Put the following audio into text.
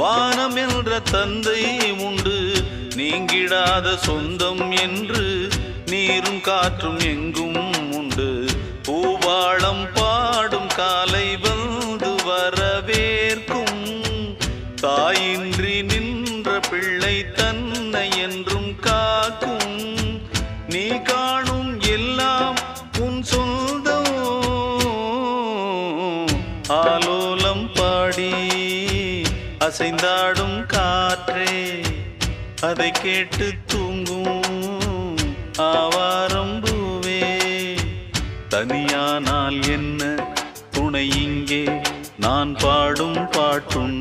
வானம் என்ற தந்தை உண்டு, நீங்கிடாத சொந்தம் என்று நீரும் காற்றும் எங்கும் உண்டு. பூவாளம் பாடும் காலை வந்து வரவேற்கும், தாயின்றி நின்ற பிள்ளை தன்னை என்றும் காக்கும். நீ காணும் எல்லாம் உன் சொந்தம், ஆலோலம் பாடி அசைந்தாடும் காற்றே அதை கேட்டு தூங்கும் ஆவாரம் பூவே. தனியானால் என்ன துணை இங்கே, நான் பாடும் பாட்டுண்டு.